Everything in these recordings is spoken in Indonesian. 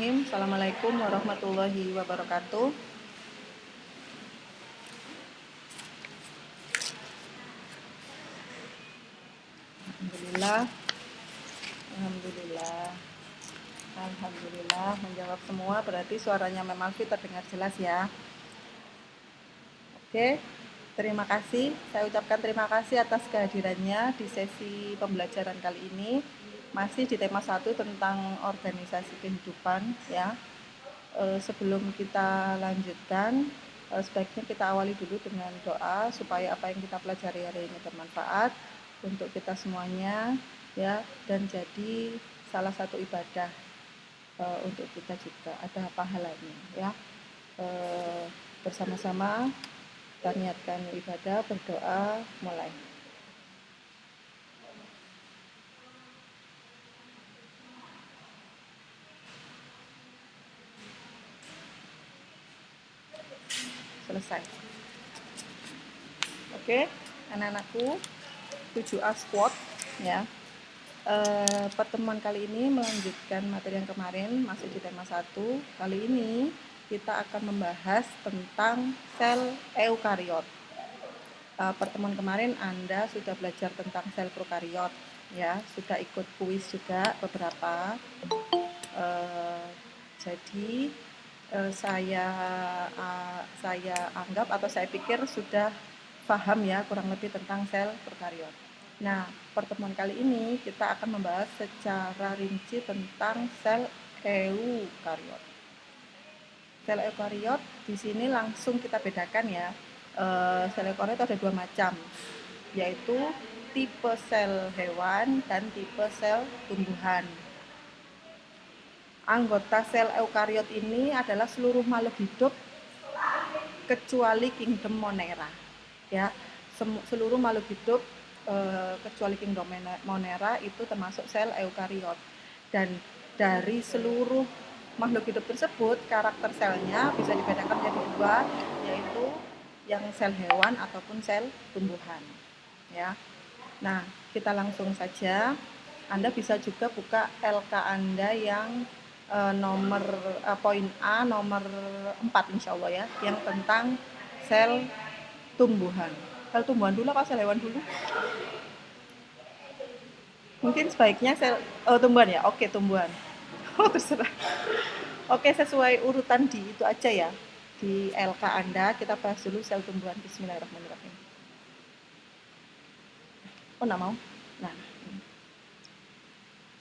Bismillahirrahmanirrahim. Assalamualaikum warahmatullahi wabarakatuh. Alhamdulillah. Alhamdulillah. Alhamdulillah menjawab semua, berarti suaranya memang terdengar jelas ya. Oke, terima kasih. Saya ucapkan terima kasih atas kehadirannya di sesi pembelajaran kali ini. Masih di tema 1 tentang organisasi kehidupan ya. Sebelum kita lanjutkan, sebaiknya kita awali dulu dengan doa supaya apa yang kita pelajari hari ini bermanfaat untuk kita semuanya ya, dan jadi salah satu ibadah untuk kita juga, ada pahalanya ya. Bersama-sama kita niatkan ibadah, berdoa, mulai. Selesai. Oke, anak-anakku, 7A squad ya. Pertemuan kali ini melanjutkan materi yang kemarin, masih di tema 1. Kali ini kita akan membahas tentang sel eukariot. Pertemuan kemarin Anda sudah belajar tentang sel prokariot ya, sudah ikut kuis juga beberapa. Jadi saya anggap atau saya pikir sudah paham ya kurang lebih tentang sel prokariot. Nah, pertemuan kali ini kita akan membahas secara rinci tentang sel eukariot. Sel eukariot di sini langsung kita bedakan ya. Sel eukariot ada 2 macam, yaitu tipe sel hewan dan tipe sel tumbuhan. Anggota sel eukariot ini adalah seluruh makhluk hidup kecuali kingdom Monera ya. Seluruh makhluk hidup kecuali kingdom Monera itu termasuk sel eukariot, dan dari seluruh makhluk hidup tersebut karakter selnya bisa dibedakan menjadi 2, yaitu yang sel hewan ataupun sel tumbuhan ya. Nah, kita langsung saja. Anda bisa juga buka LK Anda yang nomor poin A nomor 4 insya Allah ya, yang tentang sel tumbuhan. Sel tumbuhan dulu apa sel hewan dulu? Mungkin sebaiknya sel tumbuhan ya. Oke, tumbuhan. Oh, terserah. Oke, sesuai urutan di itu aja ya. Di LK Anda kita bahas dulu sel tumbuhan. Bismillahirrahmanirrahim. Oh, enggak mau. Nah,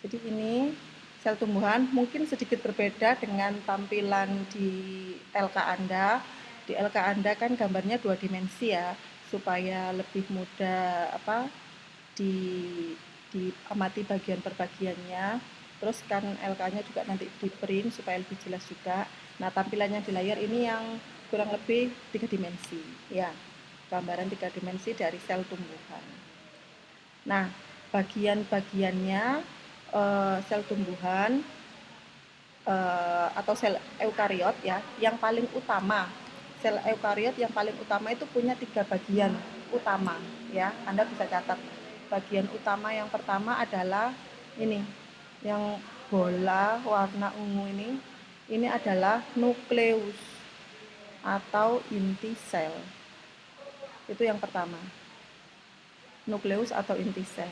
jadi ini sel tumbuhan mungkin sedikit berbeda dengan tampilan di LK Anda. Di LK Anda kan gambarnya 2 dimensi ya, supaya lebih mudah diamati bagian perbagiannya. Terus kan LK-nya juga nanti di print supaya lebih jelas juga. Nah, tampilannya di layar ini yang kurang lebih 3 dimensi ya. Gambaran 3 dimensi dari sel tumbuhan. Nah, bagian-bagiannya sel tumbuhan atau sel eukariot ya, yang paling utama, sel eukariot yang paling utama itu punya 3 bagian utama ya. Anda bisa catat. Bagian utama yang pertama adalah ini, yang bola warna ungu ini adalah nukleus atau inti sel. Itu yang pertama, nukleus atau inti sel.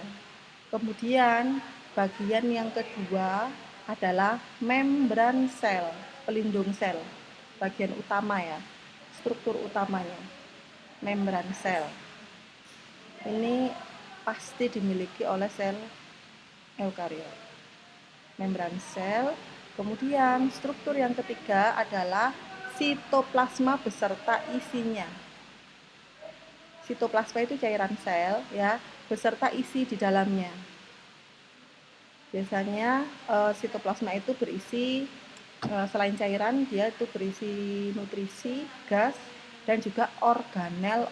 Kemudian bagian yang kedua adalah membran sel, pelindung sel, bagian utama ya, struktur utamanya, membran sel. Ini pasti dimiliki oleh sel eukariot, membran sel. Kemudian struktur yang ketiga adalah sitoplasma beserta isinya. Sitoplasma itu cairan sel ya, beserta isi di dalamnya. Biasanya sitoplasma itu berisi selain cairan, dia itu berisi nutrisi, gas, dan juga organel.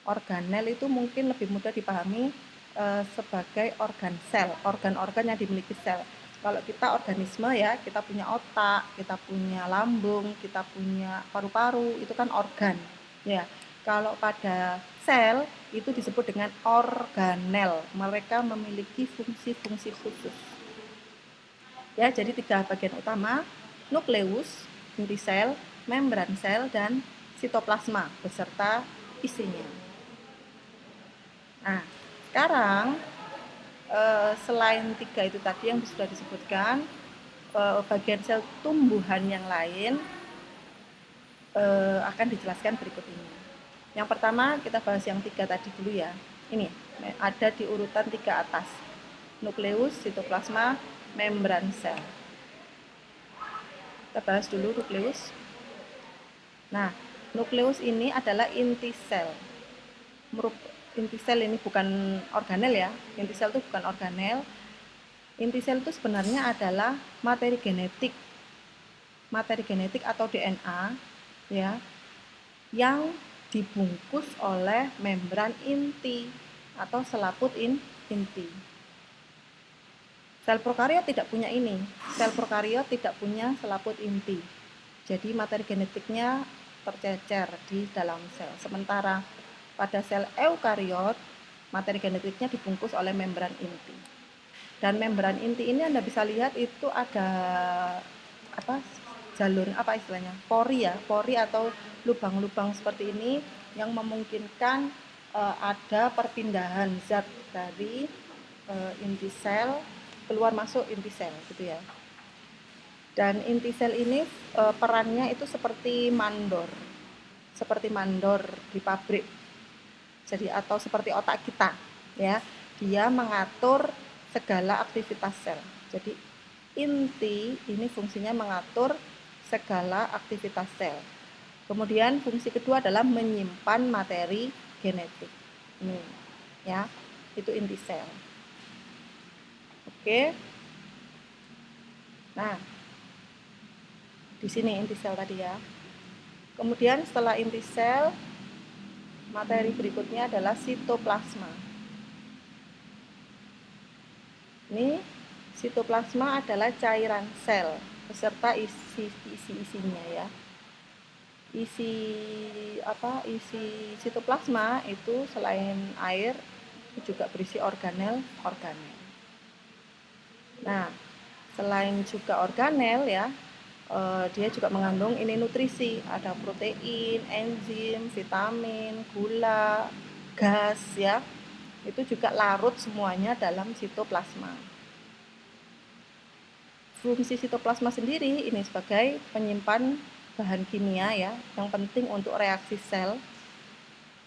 Organel itu mungkin lebih mudah dipahami sebagai organ sel, organ-organ yang dimiliki sel. Kalau kita organisme ya, kita punya otak, kita punya lambung, kita punya paru-paru, itu kan organ ya. Kalau pada sel itu disebut dengan organel, mereka memiliki fungsi-fungsi khusus. Ya, jadi 3 bagian utama: nukleus, inti sel, membran sel, dan sitoplasma beserta isinya. Nah, sekarang selain 3 itu tadi yang sudah disebutkan, bagian sel tumbuhan yang lain akan dijelaskan berikut ini. Yang pertama kita bahas yang 3 tadi dulu ya. Ini ada di urutan 3 atas: nukleus, sitoplasma, membran sel. Kita bahas dulu nukleus. Nah, nukleus ini adalah inti sel. Inti sel ini bukan organel ya. Inti sel itu bukan organel. Inti sel itu sebenarnya adalah materi genetik atau DNA ya, yang dibungkus oleh membran inti atau selaput inti. Sel prokariot tidak punya ini. Sel prokariot tidak punya selaput inti. Jadi materi genetiknya tercecer di dalam sel. Sementara pada sel eukariot, materi genetiknya dibungkus oleh membran inti. Dan membran inti ini Anda bisa lihat itu ada jalur istilahnya? Pori atau lubang-lubang seperti ini yang memungkinkan ada perpindahan zat dari inti sel keluar masuk inti sel gitu ya. Dan inti sel ini perannya itu seperti mandor di pabrik. Jadi atau seperti otak kita ya. Dia mengatur segala aktivitas sel. Jadi inti ini fungsinya mengatur segala aktivitas sel. Kemudian fungsi kedua adalah menyimpan materi genetik. Ini ya, itu inti sel. Oke. Nah, di sini inti sel tadi ya. Kemudian setelah inti sel, materi berikutnya adalah sitoplasma. Ini sitoplasma adalah cairan sel beserta isi-isinya ya. Isi sitoplasma itu selain air juga berisi organel. Nah, selain juga organel ya, dia juga mengandung ini nutrisi, ada protein, enzim, vitamin, gula, gas ya. Itu juga larut semuanya dalam sitoplasma. Fungsi sitoplasma sendiri ini sebagai penyimpan bahan kimia ya, yang penting untuk reaksi sel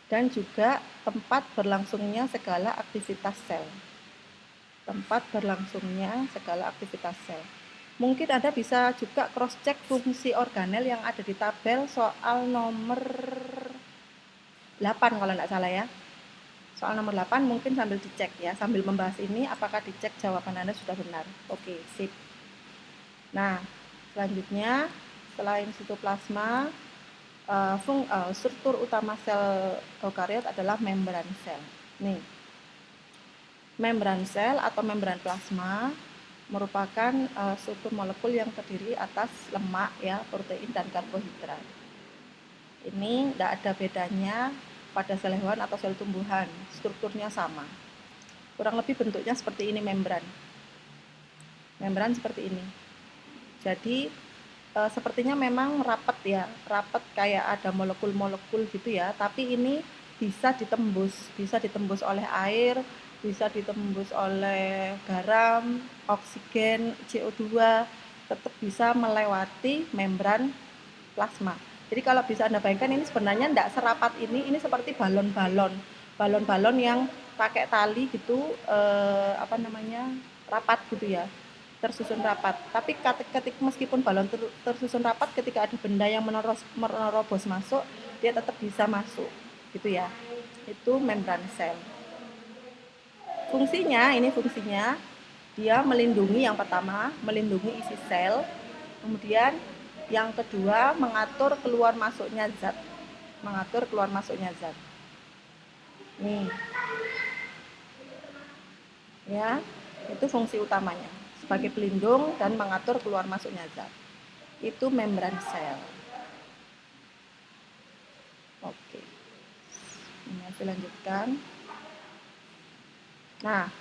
dan juga tempat berlangsungnya segala aktivitas sel. Mungkin Anda bisa juga cross-check fungsi organel yang ada di tabel soal nomor 8 kalau tidak salah ya. Soal nomor 8 mungkin sambil dicek ya, sambil membahas ini apakah dicek jawaban Anda sudah benar. Oke, sip. Nah, selanjutnya selain sitoplasma, struktur utama sel eukariot adalah membran sel. Nih, membran sel atau membran plasma merupakan struktur molekul yang terdiri atas lemak ya, protein dan karbohidrat. Ini tidak ada bedanya pada sel hewan atau sel tumbuhan, strukturnya sama. Kurang lebih bentuknya seperti ini membran. Membran seperti ini. Jadi sepertinya memang rapat kayak ada molekul-molekul gitu ya, tapi ini bisa ditembus oleh air, bisa ditembus oleh garam, oksigen, CO2, tetap bisa melewati membran plasma. Jadi kalau bisa Anda bayangkan ini sebenarnya tidak serapat ini seperti balon-balon yang pakai tali gitu, rapat gitu ya, tersusun rapat. Tapi meskipun balon tersusun rapat, ketika ada benda yang menerobos masuk, dia tetap bisa masuk gitu ya. Itu membran sel. Fungsinya dia melindungi, yang pertama melindungi isi sel, kemudian yang kedua mengatur keluar masuknya zat. Nih. Ya, itu fungsi utamanya sebagai pelindung dan mengatur keluar masuknya zat. Itu membran sel. Oke. Ini saya lanjutkan. Nah,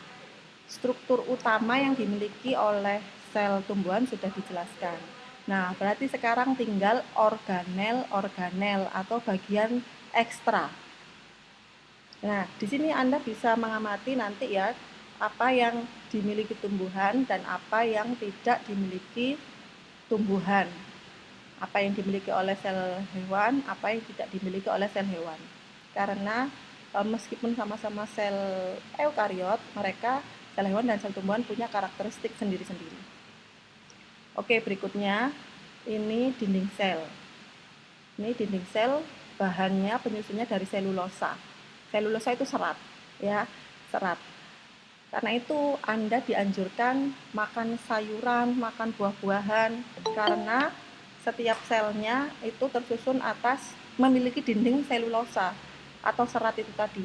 struktur utama yang dimiliki oleh sel tumbuhan sudah dijelaskan. Nah, berarti sekarang tinggal organel atau bagian ekstra. Nah, di sini Anda bisa mengamati nanti ya, apa yang dimiliki tumbuhan dan apa yang tidak dimiliki tumbuhan. Apa yang dimiliki oleh sel hewan, apa yang tidak dimiliki oleh sel hewan. Karena meskipun sama-sama sel eukariot, mereka sel hewan dan sel tumbuhan punya karakteristik sendiri-sendiri. Oke, berikutnya ini dinding sel. Ini dinding sel, bahannya penyusunnya dari selulosa. Selulosa itu serat, ya, serat. Karena itu Anda dianjurkan makan sayuran, makan buah-buahan, karena setiap selnya itu tersusun atas memiliki dinding selulosa atau serat itu tadi.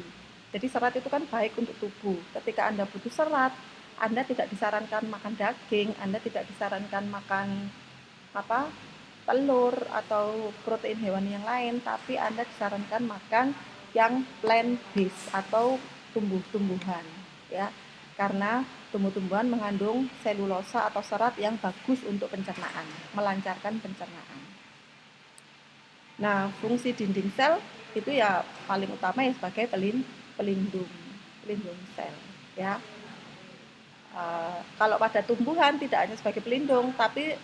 Jadi serat itu kan baik untuk tubuh. Ketika Anda butuh serat, Anda tidak disarankan makan daging, Anda tidak disarankan makan telur atau protein hewan yang lain, tapi Anda disarankan makan yang plant based atau tumbuh-tumbuhan, ya. Karena tumbuh-tumbuhan mengandung selulosa atau serat yang bagus untuk pencernaan, melancarkan pencernaan. Nah, fungsi dinding sel itu ya paling utama ya sebagai pelindung sel, ya. Kalau pada tumbuhan tidak hanya sebagai pelindung, tapi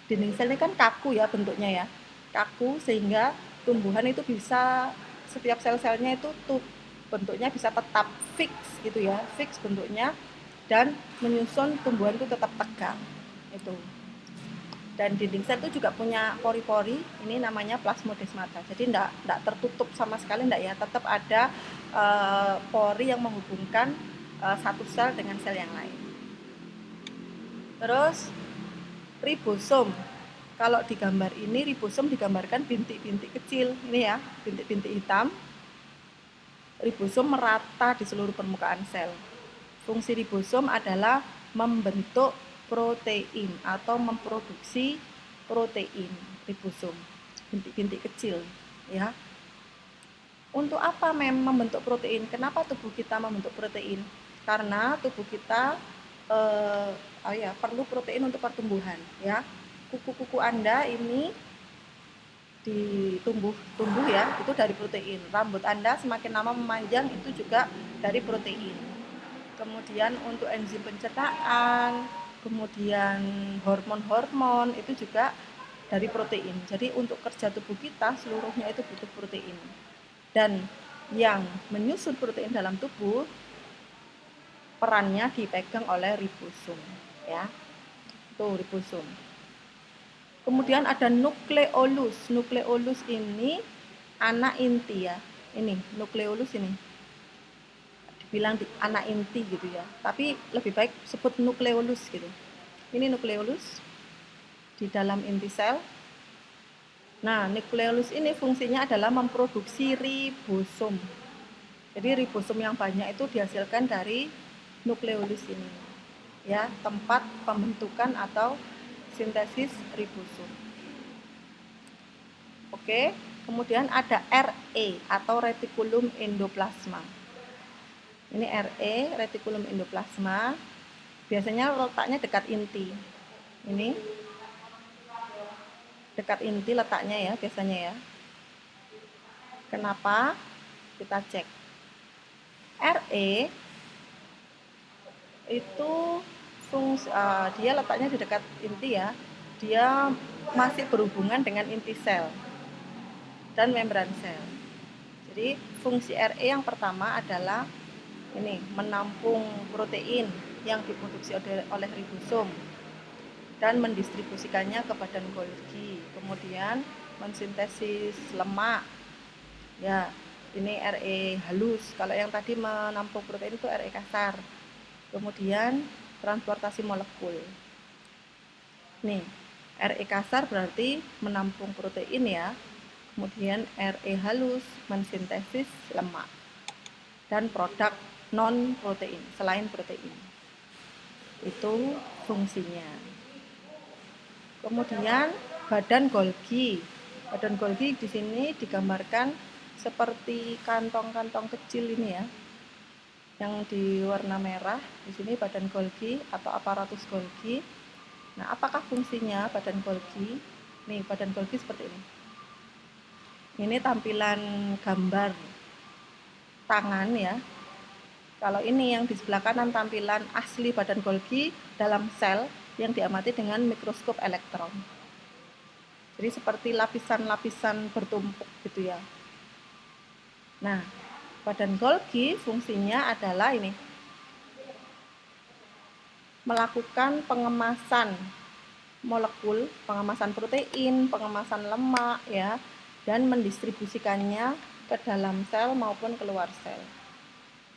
dinding sel ini kan kaku ya bentuknya ya, kaku sehingga tumbuhan itu bisa setiap sel-selnya itu bentuknya bisa tetap fix gitu ya, fix bentuknya dan menyusun tumbuhan itu tetap tegak itu. Dan dinding sel itu juga punya pori-pori, ini namanya plasmodesmata. Jadi tidak tertutup sama sekali, tidak ya, tetap ada pori yang menghubungkan satu sel dengan sel yang lain. Terus ribosom. Kalau di gambar ini ribosom digambarkan bintik-bintik kecil, ini ya, bintik-bintik hitam. Ribosom merata di seluruh permukaan sel. Fungsi ribosom adalah membentuk protein atau memproduksi protein. Ribosom, bintik-bintik kecil, ya. Untuk apa membentuk protein? Kenapa tubuh kita membentuk protein? Karena tubuh kita perlu protein untuk pertumbuhan, ya. Kuku-kuku Anda ini tumbuh ya, itu dari protein. Rambut Anda semakin lama memanjang itu juga dari protein. Kemudian untuk enzim pencernaan, kemudian hormon-hormon itu juga dari protein. Jadi untuk kerja tubuh kita seluruhnya itu butuh protein. Dan yang menyusun protein dalam tubuh perannya dipegang oleh ribosom, ya. Itu ribosom. Kemudian ada nukleolus. Nukleolus ini anak inti ya. Ini nukleolus ini. Dibilang anak inti gitu ya. Tapi lebih baik sebut nukleolus gitu. Ini nukleolus di dalam inti sel. Nah, nukleolus ini fungsinya adalah memproduksi ribosom. Jadi ribosom yang banyak itu dihasilkan dari nukleolus ini. Ya, tempat pembentukan atau sintesis ribosom. Oke, kemudian ada RE atau retikulum endoplasma. Ini RE, retikulum endoplasma. Biasanya letaknya dekat inti. Ini dekat inti letaknya ya biasanya ya. Kenapa? Kita cek. RE itu dia letaknya di dekat inti ya. Dia masih berhubungan dengan inti sel dan membran sel. Jadi fungsi RE yang pertama adalah ini menampung protein yang diproduksi oleh ribosom dan mendistribusikannya ke badan Golgi. Kemudian mensintesis lemak. Ya, ini RE halus. Kalau yang tadi menampung protein itu RE kasar. Kemudian transportasi molekul. Nih, RE kasar berarti menampung protein ya. Kemudian RE halus mensintesis lemak dan produk non protein selain protein. Itu fungsinya. Kemudian badan Golgi. Badan Golgi di sini digambarkan seperti kantong-kantong kecil ini ya. Yang di warna merah, di sini badan Golgi atau aparatus Golgi. Nah, apakah fungsinya badan Golgi? Nih, badan Golgi seperti ini. Ini tampilan gambar tangan ya. Kalau ini yang di sebelah kanan tampilan asli badan Golgi dalam sel yang diamati dengan mikroskop elektron. Jadi seperti lapisan-lapisan bertumpuk gitu ya. Nah, badan Golgi fungsinya adalah ini, melakukan pengemasan molekul, pengemasan protein, pengemasan lemak ya, dan mendistribusikannya ke dalam sel maupun keluar sel.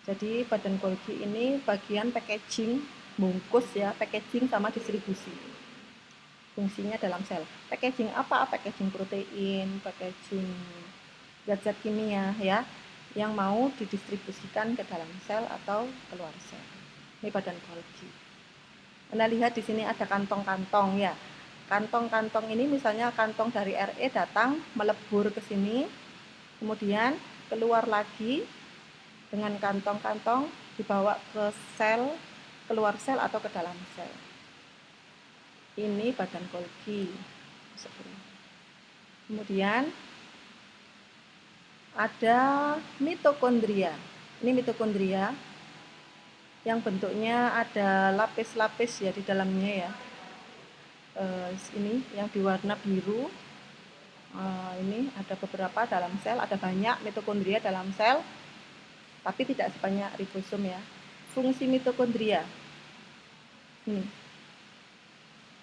Jadi badan Golgi ini bagian packaging, bungkus ya, packaging sama distribusi. Fungsinya dalam sel. Packaging apa? Packaging protein, packaging zat-zat kimia ya, yang mau didistribusikan ke dalam sel atau keluar sel. Ini badan Golgi. Anda lihat di sini ada kantong-kantong ya. Kantong-kantong ini misalnya kantong dari RE datang melebur ke sini, kemudian keluar lagi dengan kantong-kantong dibawa ke sel, keluar sel atau ke dalam sel. Ini badan Golgi. Kemudian ada mitokondria. Ini mitokondria yang bentuknya ada lapis-lapis ya di dalamnya ya. Ini yang diwarna biru. Ini ada beberapa dalam sel, ada banyak mitokondria dalam sel, tapi tidak sebanyak ribosom ya. Fungsi mitokondria, ini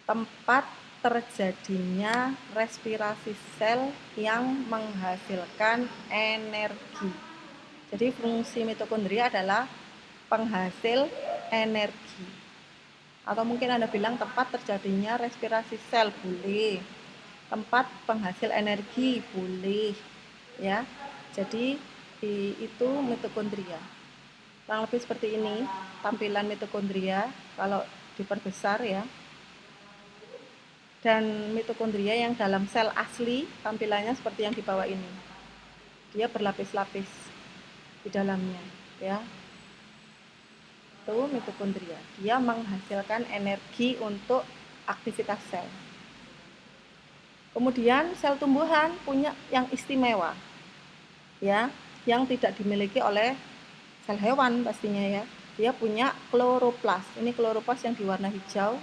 tempat terjadinya respirasi sel yang menghasilkan energi. Jadi fungsi mitokondria adalah penghasil energi. Atau mungkin Anda bilang tempat terjadinya respirasi sel, boleh. Tempat penghasil energi, boleh. Ya. Jadi itu mitokondria. Kurang lebih seperti ini tampilan mitokondria kalau diperbesar ya. Dan mitokondria yang dalam sel asli tampilannya seperti yang di bawah ini. Dia berlapis-lapis di dalamnya ya. Itu mitokondria. Dia menghasilkan energi untuk aktivitas sel. Kemudian sel tumbuhan punya yang istimewa ya, yang tidak dimiliki oleh sel hewan pastinya ya. Dia punya kloroplas. Ini kloroplas yang diwarna hijau.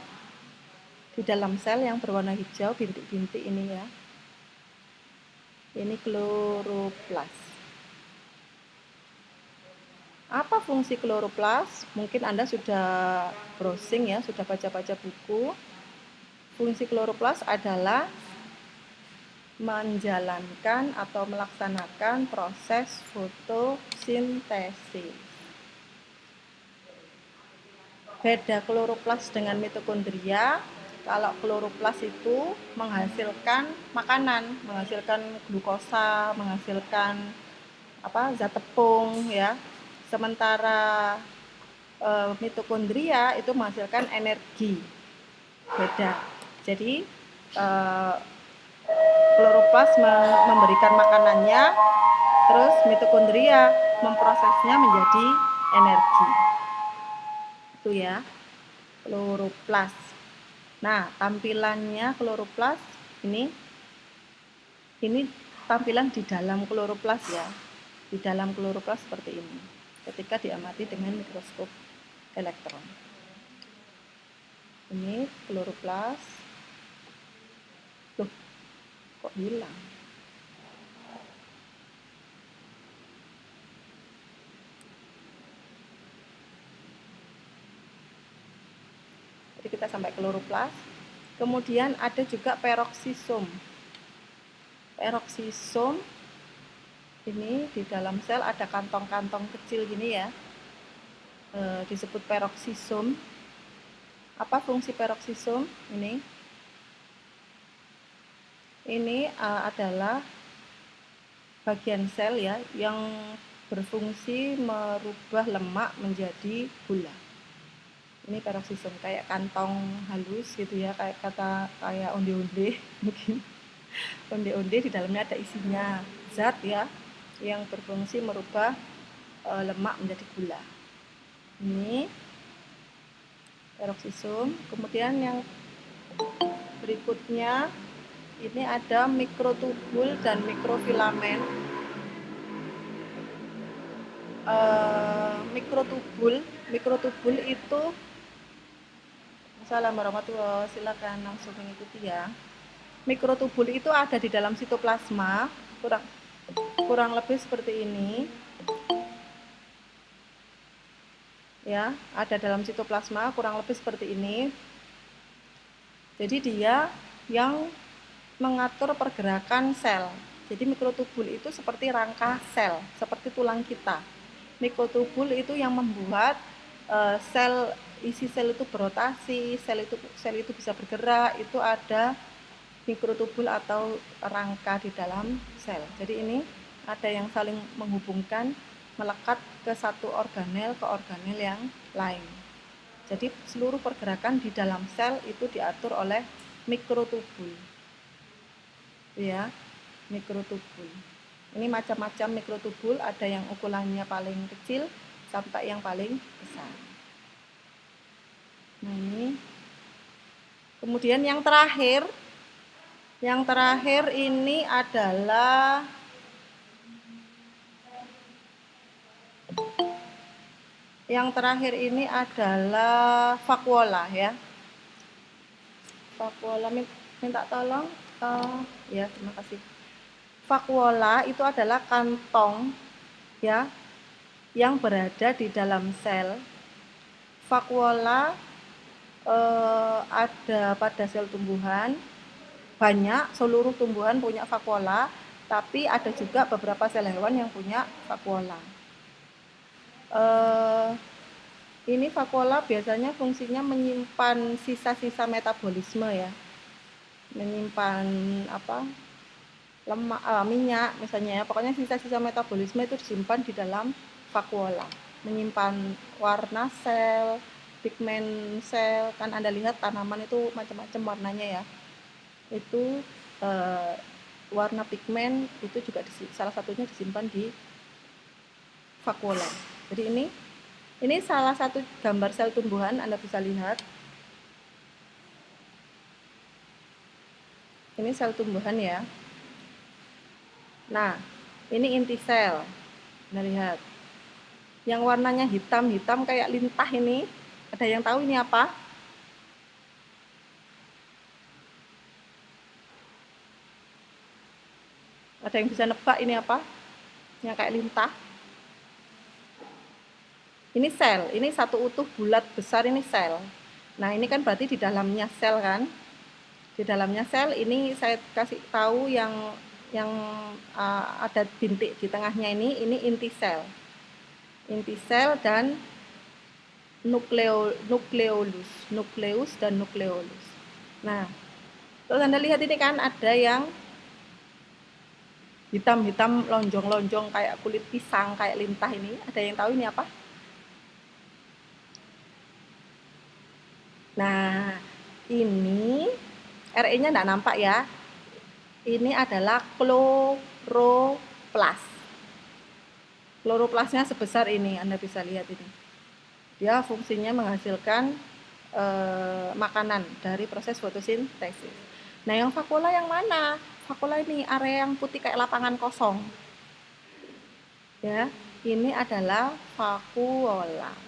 Di dalam sel yang berwarna hijau bintik-bintik ini ya. Ini kloroplas. Apa fungsi kloroplas? Mungkin Anda sudah browsing ya, sudah baca-baca buku. Fungsi kloroplas adalah menjalankan atau melaksanakan proses fotosintesis. Beda kloroplas dengan mitokondria. Kalau kloroplas itu menghasilkan makanan, menghasilkan glukosa, menghasilkan zat tepung ya. Sementara mitokondria itu menghasilkan energi. Beda. Jadi kloroplas memberikan makanannya, terus mitokondria memprosesnya menjadi energi. Itu ya, kloroplas. Nah, tampilannya kloroplas ini tampilan di dalam kloroplas ya. Di dalam kloroplas seperti ini. Ketika diamati dengan mikroskop elektron. Ini kloroplas. Loh, kok hilang? Jadi kita sampai kloroplas. Kemudian ada juga peroksisom. Peroksisom ini di dalam sel ada kantong-kantong kecil gini ya. Disebut peroksisom. Apa fungsi peroksisom ini? Ini adalah bagian sel ya yang berfungsi merubah lemak menjadi gula. Ini peroksisom kayak kantong halus gitu ya, kayak onde-onde mungkin. Onde-onde di dalamnya ada isinya zat ya yang berfungsi merubah lemak menjadi gula. Ini peroksisom. Kemudian yang Berikutnya ini ada mikrotubul dan mikrofilamen. Mikrotubul itu, Assalamualaikum warahmatullahi wabarakatuh, silakan langsung mengikuti ya. Mikrotubul itu ada di dalam sitoplasma, kurang lebih seperti ini. Ya, ada dalam sitoplasma kurang lebih seperti ini. Jadi dia yang mengatur pergerakan sel. Jadi mikrotubul itu seperti rangka sel, seperti tulang kita. Mikrotubul itu yang membuat isi sel itu berotasi, sel itu bisa bergerak, itu ada mikrotubul atau rangka di dalam sel. Jadi ini ada yang saling menghubungkan, melekat ke satu organel ke organel yang lain. Jadi seluruh pergerakan di dalam sel itu diatur oleh mikrotubul. Ya, mikrotubul. Ini macam-macam mikrotubul, ada yang ukurannya paling kecil sampai yang paling besar. Nah, ini. Kemudian yang terakhir ini adalah vakuola ya. Vakuola, minta tolong. Ya, terima kasih. Vakuola itu adalah kantong ya yang berada di dalam sel. Vakuola ada pada sel tumbuhan, banyak, seluruh tumbuhan punya vakuola, tapi ada juga beberapa sel hewan yang punya vakuola. Ini vakuola biasanya fungsinya menyimpan sisa-sisa metabolisme ya, menyimpan lemak, minyak misalnya ya. Pokoknya sisa-sisa metabolisme itu disimpan di dalam vakuola, menyimpan warna sel, pigmen sel. Kan Anda lihat tanaman itu macam-macam warnanya ya, itu warna pigmen itu juga salah satunya disimpan di vakuola. Jadi ini salah satu gambar sel tumbuhan, Anda bisa lihat. Ini sel tumbuhan ya. Nah, ini inti sel. Anda lihat. Yang warnanya hitam-hitam kayak lintah ini, ada yang tahu ini apa? Ada yang bisa nebak ini apa? Yang kayak lintah. Ini sel, ini satu utuh bulat besar, ini sel. Nah, ini kan berarti di dalamnya sel kan? Di dalamnya sel ini saya kasih tahu yang ada bintik di tengahnya ini inti sel. Inti sel dan nukleus dan nukleolus. Nah, terus Anda lihat ini kan ada yang hitam-hitam lonjong-lonjong kayak kulit pisang, kayak lintah ini. Ada yang tahu ini apa? Nah, ini RE-nya enggak nampak ya. Ini adalah kloroplas. Kloroplasnya sebesar ini, Anda bisa lihat ini. Dia fungsinya menghasilkan makanan dari proses fotosintesis. Nah, yang vakuola yang mana? Vakuola ini area yang putih kayak lapangan kosong. Ya, ini adalah vakuola.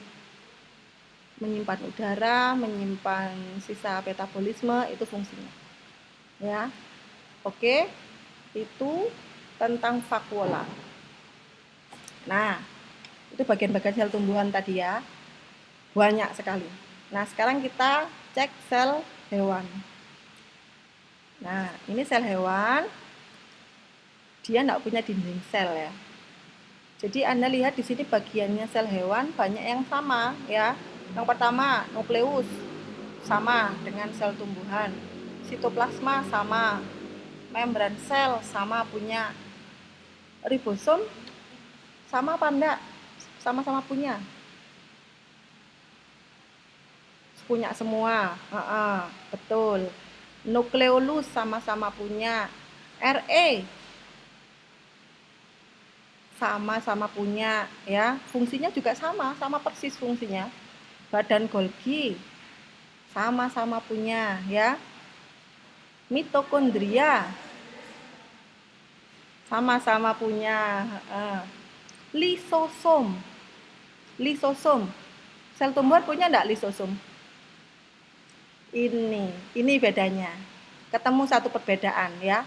Menyimpan udara, menyimpan sisa metabolisme, itu fungsinya. Ya. Oke. Itu tentang vakuola. Nah, itu bagian-bagian sel tumbuhan tadi ya. Banyak sekali. Nah, sekarang kita cek sel hewan. Nah, ini sel hewan. Dia enggak punya dinding sel ya. Jadi Anda lihat di sini bagiannya sel hewan banyak yang sama ya. Yang pertama, nukleus sama dengan sel tumbuhan. Sitoplasma sama. Membran sel sama punya. Ribosom sama apa enggak? Sama-sama punya. Punya semua. Betul. Nukleolus sama-sama punya. RE sama-sama punya ya. Fungsinya juga sama persis fungsinya. Badan Golgi sama-sama punya ya. Mitokondria sama-sama punya. Lisosom. Sel tumbuhan punya enggak lisosom? Ini bedanya. Ketemu satu perbedaan ya.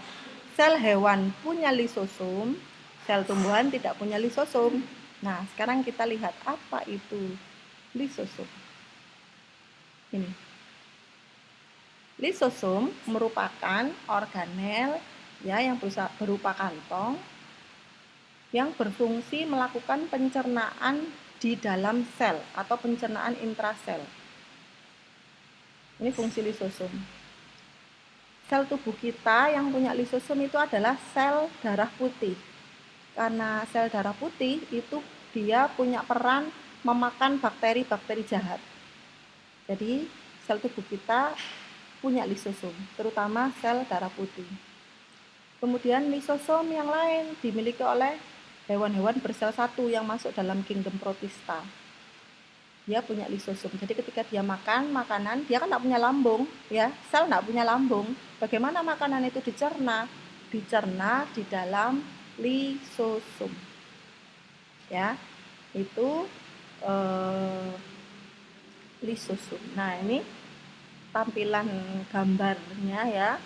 Sel hewan punya lisosom, sel tumbuhan tidak punya lisosom. Nah, sekarang kita lihat apa itu lisosom. Ini. Lisosom merupakan organel ya yang berupa kantong yang berfungsi melakukan pencernaan di dalam sel atau pencernaan intrasel. Ini fungsi lisosom. Sel tubuh kita yang punya lisosom itu adalah sel darah putih. Karena sel darah putih itu dia punya peran memakan bakteri-bakteri jahat. Jadi sel tubuh kita punya lisosom, terutama sel darah putih. Kemudian lisosom yang lain dimiliki oleh hewan-hewan bersel satu yang masuk dalam kingdom Protista. Dia punya lisosom. Jadi ketika dia makan makanan, dia kan tidak punya lambung, ya. Sel tidak punya lambung. Bagaimana makanan itu dicerna? Dicerna di dalam lisosom. Ya, itu lisosom. Nah, ini tampilan gambarnya ya.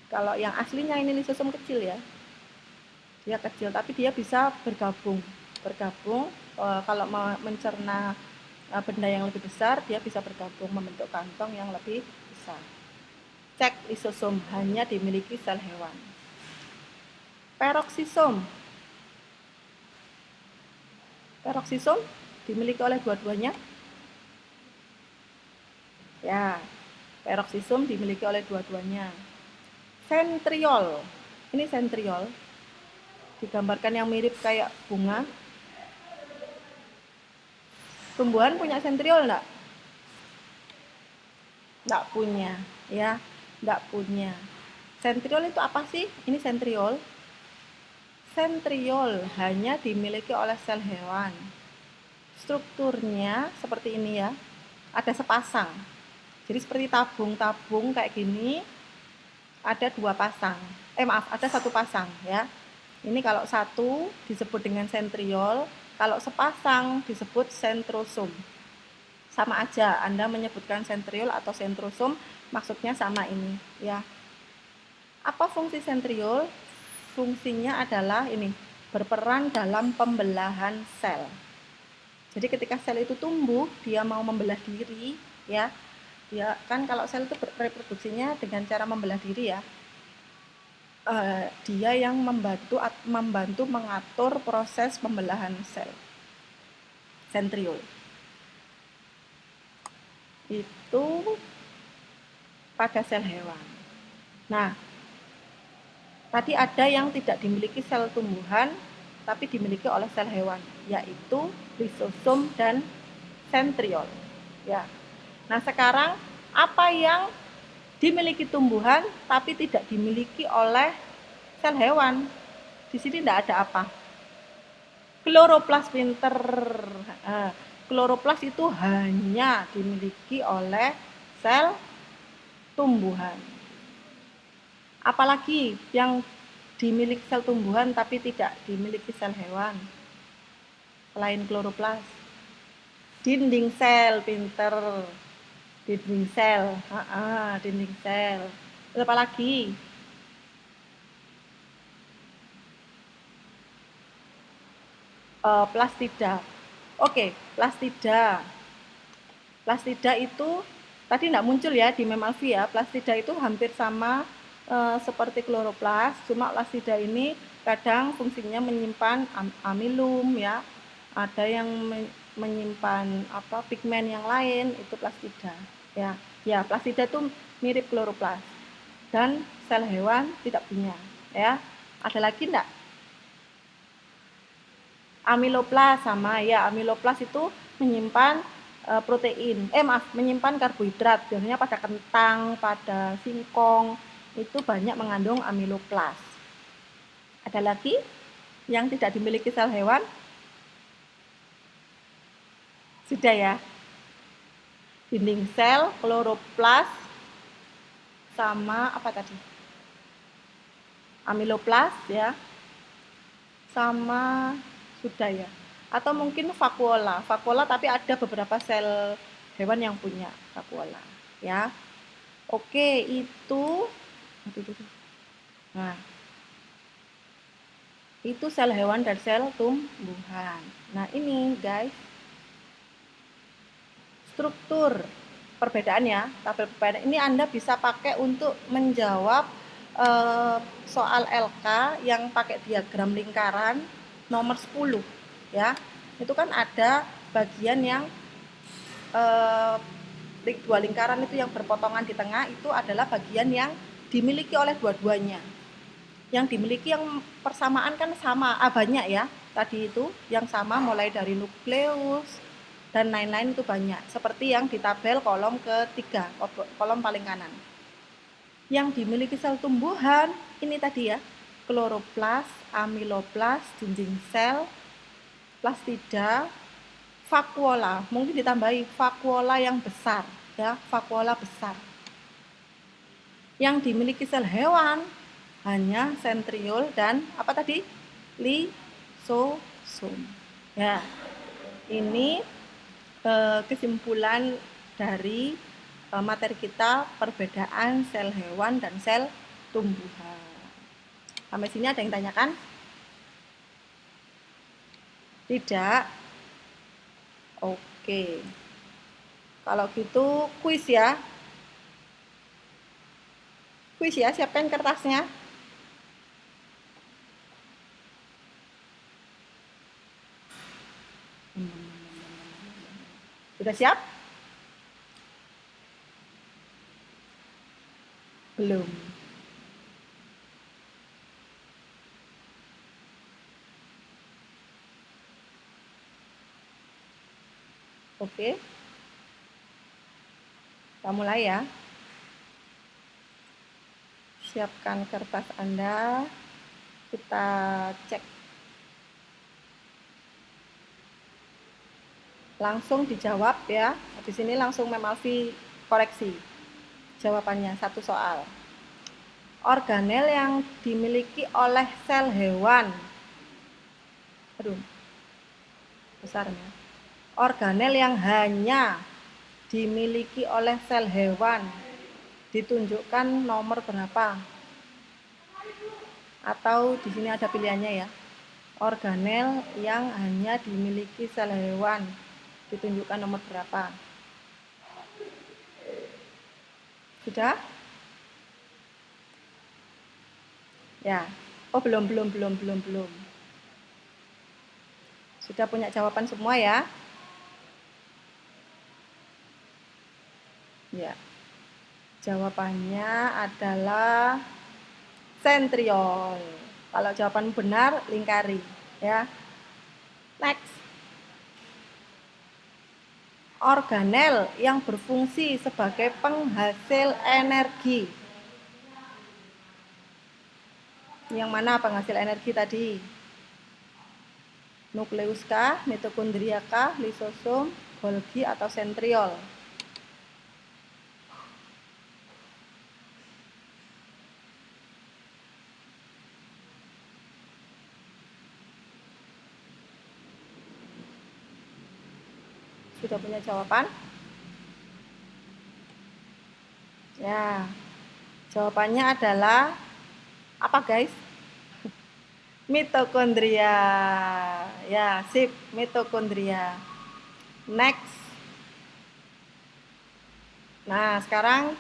Kalau yang aslinya ini lisosom kecil ya. Dia kecil tapi dia bisa bergabung kalau mencerna benda yang lebih besar, dia bisa bergabung membentuk kantong yang lebih besar. Cek lisosom hanya dimiliki sel hewan. Peroksisom dimiliki oleh dua-duanya. Ya, peroksisom dimiliki oleh dua-duanya. Sentriol, ini sentriol digambarkan yang mirip kayak bunga. Tumbuhan punya sentriol enggak? Enggak punya, ya. Enggak punya. Sentriol itu apa sih? Ini sentriol. Sentriol hanya dimiliki oleh sel hewan. Strukturnya seperti ini ya. Ada sepasang. Jadi seperti tabung-tabung kayak gini. Ada dua pasang. Ada satu pasang ya. Ini kalau satu disebut dengan sentriol, kalau sepasang disebut sentrosom. Sama aja, Anda menyebutkan sentriol atau sentrosom, maksudnya sama ini, ya. Apa fungsi sentriol? Fungsinya adalah ini, berperan dalam pembelahan sel. Jadi ketika sel itu tumbuh, dia mau membelah diri, ya. Dia kan kalau sel itu reproduksinya dengan cara membelah diri ya. Dia yang membantu mengatur proses pembelahan sel. Sentriol. Itu pada sel hewan. Nah, tadi ada yang tidak dimiliki sel tumbuhan, tapi dimiliki oleh sel hewan, yaitu lisosom dan sentriol. Ya. Nah, sekarang apa yang dimiliki tumbuhan tapi tidak dimiliki oleh sel hewan? Di sini tidak ada apa. Kloroplas, pinter. Kloroplas itu hanya dimiliki oleh sel tumbuhan. Apalagi yang dimiliki sel tumbuhan tapi tidak dimiliki sel hewan selain kloroplas? Dinding sel, pinter. Dinding sel, dinding sel. Apa lagi? Plastida. Oke, plastida. Plastida itu tadi tidak muncul ya di Memalvia. Plastida itu hampir sama seperti kloroplas, cuma plastida ini kadang fungsinya menyimpan amilum ya. Ada yang menyimpan pigmen yang lain, itu plastida ya. Ya, plastida itu mirip kloroplas dan sel hewan tidak punya ya. Ada lagi enggak? Amiloplas sama ya, amiloplas itu menyimpan protein. Menyimpan karbohidrat. Biasanya pada kentang, pada singkong itu banyak mengandung amiloplas. Ada lagi yang tidak dimiliki sel hewan? Sudah ya. Dinding sel, kloroplas, sama apa tadi? Amiloplas ya. Sama sudah ya. Atau mungkin vakuola. Vakuola tapi ada beberapa sel hewan yang punya vakuola ya. Oke, itu nah, itu sel hewan dan sel tumbuhan. Nah, ini guys, struktur perbedaannya, tabel perbedaan ini Anda bisa pakai untuk menjawab soal LK yang pakai diagram lingkaran nomor 10 ya. Itu kan ada bagian yang dua lingkaran itu yang berpotongan di tengah itu adalah bagian yang dimiliki oleh dua-duanya. Yang dimiliki yang persamaan kan sama, banyak ya. Tadi itu yang sama mulai dari nukleus dan lain-lain itu banyak. Seperti yang di tabel kolom ketiga, kolom paling kanan. Yang dimiliki sel tumbuhan ini tadi ya, kloroplas, amiloplas, dinding sel, plastida, vakuola. Mungkin ditambahi vakuola yang besar ya, vakuola besar. Yang dimiliki sel hewan hanya sentriol dan apa tadi? Lisosom. Ya. Ini kesimpulan dari materi kita perbedaan sel hewan dan sel tumbuhan. Sampai sini ada yang tanyakan? Tidak? Oke. Kalau gitu kuis ya. Kuis ya, siapkan kertasnya. Sudah siap? Belum. Oke. Kita mulai ya. Siapkan kertas Anda. Kita cek. Langsung dijawab ya. Di sini langsung Mem Alfi koreksi jawabannya satu soal. Organel yang dimiliki oleh sel hewan. Aduh. Besarnya. Organel yang hanya dimiliki oleh sel hewan ditunjukkan nomor berapa? Atau di sini ada pilihannya ya. Organel yang hanya dimiliki sel hewan ditunjukkan nomor berapa? Sudah? Ya. Oh, belum. Sudah punya jawaban semua ya? Ya. Jawabannya adalah sentriol. Kalau jawaban benar, lingkari ya. Next. Organel yang berfungsi sebagai penghasil energi. Yang mana penghasil energi tadi? Nukleus kah, mitokondria kah, lisosom, Golgi atau sentriol? Sudah punya jawaban? Ya, jawabannya adalah apa guys? Mitokondria. Ya, sip, mitokondria. Next. Nah, sekarang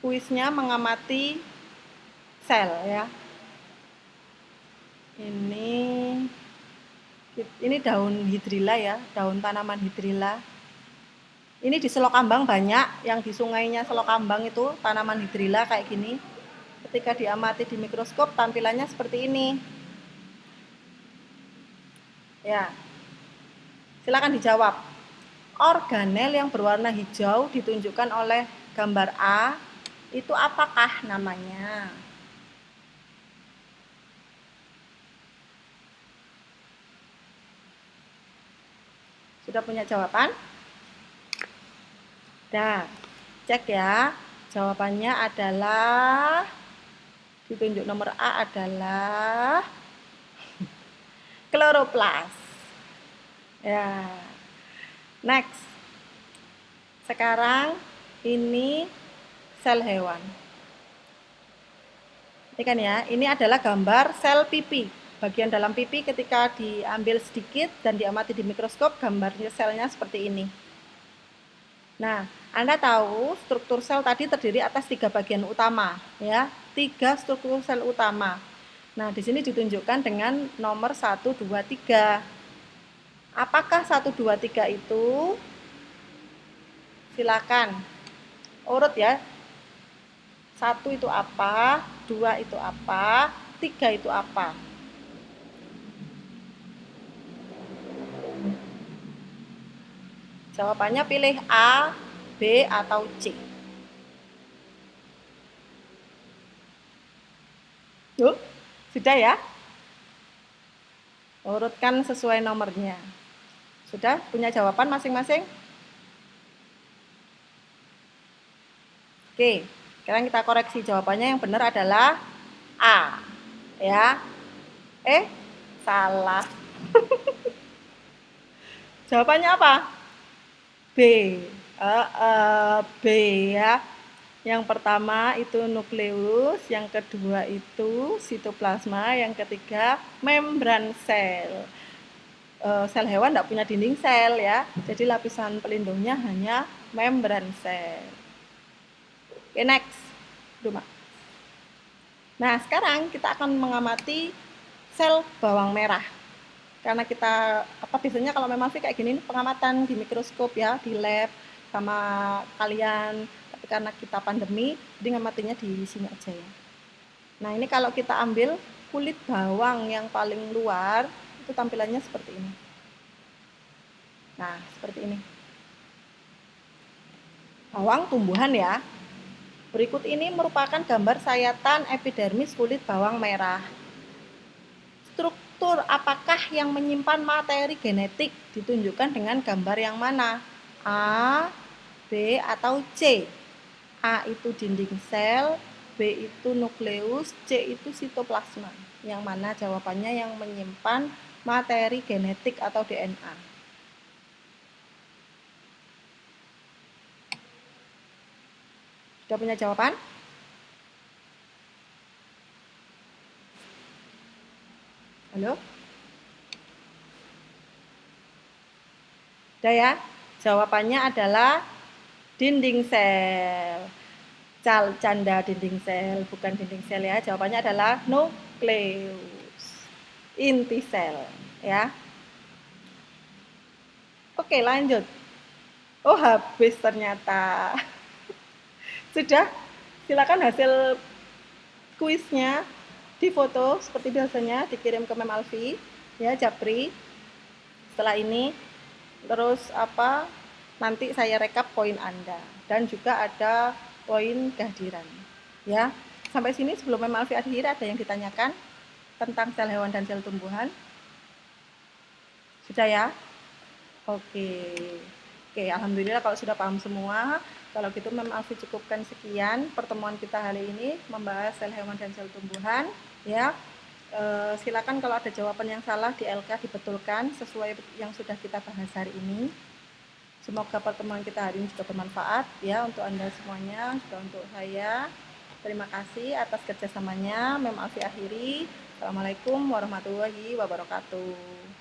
kuisnya mengamati sel ya. Ini daun hidrilla ya, daun tanaman hidrilla. Ini di Selokambang banyak, yang di sungainya Selokambang itu tanaman hidrilla kayak gini. Ketika diamati di mikroskop tampilannya seperti ini. Ya. Silakan dijawab. Organel yang berwarna hijau ditunjukkan oleh gambar A itu apakah namanya? Sudah punya jawaban? Dah, cek ya. Jawabannya adalah, ditunjuk nomor A adalah kloroplas. Ya. Next. Sekarang ini sel hewan. Ini kan ya, ini adalah gambar sel pipi. Bagian dalam pipi ketika diambil sedikit dan diamati di mikroskop, gambarnya selnya seperti ini. Nah, Anda tahu struktur sel tadi terdiri atas 3 bagian utama, ya. 3 struktur sel utama. Nah, di sini ditunjukkan dengan nomor 1, 2, 3. Apakah 1, 2, 3 itu? Silakan. Urut ya. 1 itu apa? 2 itu apa? 3 itu apa? Jawabannya pilih A, B, atau C. Sudah ya? Urutkan sesuai nomornya. Sudah punya jawaban masing-masing? Oke, sekarang kita koreksi. Jawabannya yang benar adalah A. Ya. Salah. Jawabannya apa? B. B ya. Yang pertama itu nukleus, yang kedua itu sitoplasma, yang ketiga membran sel. Sel hewan tidak punya dinding sel ya, jadi lapisan pelindungnya hanya membran sel. Oke, next. Nah, sekarang kita akan mengamati sel bawang merah. Karena kita biasanya kalau memang sih kayak gini pengamatan di mikroskop ya, di lab sama kalian, tapi karena kita pandemi jadi ngamatinya di sini aja ya. Nah, ini kalau kita ambil kulit bawang yang paling luar itu tampilannya seperti ini. Nah, seperti ini. Bawang tumbuhan ya. Berikut ini merupakan gambar sayatan epidermis kulit bawang merah. Struktur apakah yang menyimpan materi genetik ditunjukkan dengan gambar yang mana? A, B, atau C? A itu dinding sel, B itu nukleus, C itu sitoplasma. Yang mana jawabannya yang menyimpan materi genetik atau DNA? Sudah punya jawaban? Halo? Sudah ya? Jawabannya adalah dinding sel. Canda dinding sel, bukan dinding sel ya. Jawabannya adalah nukleus. Inti sel, ya. Oke, lanjut. Oh, habis ternyata. Sudah? Silakan hasil kuisnya difoto seperti biasanya, dikirim ke Mem Alfi, ya, Japri. Setelah ini terus nanti saya rekap poin Anda dan juga ada poin kehadiran, ya. Sampai sini sebelum Mem Alfi akhir ada yang ditanyakan tentang sel hewan dan sel tumbuhan? Sudah ya? Oke, alhamdulillah kalau sudah paham semua. Kalau gitu Mem Alfi cukupkan sekian pertemuan kita hari ini membahas sel hewan dan sel tumbuhan, ya. Silakan kalau ada jawaban yang salah di LK dibetulkan sesuai yang sudah kita bahas hari ini. Semoga pertemuan kita hari ini juga bermanfaat ya untuk Anda semuanya, juga untuk saya. Terima kasih atas kerjasamanya. Mem Alfi akhiri. Assalamualaikum warahmatullahi wabarakatuh.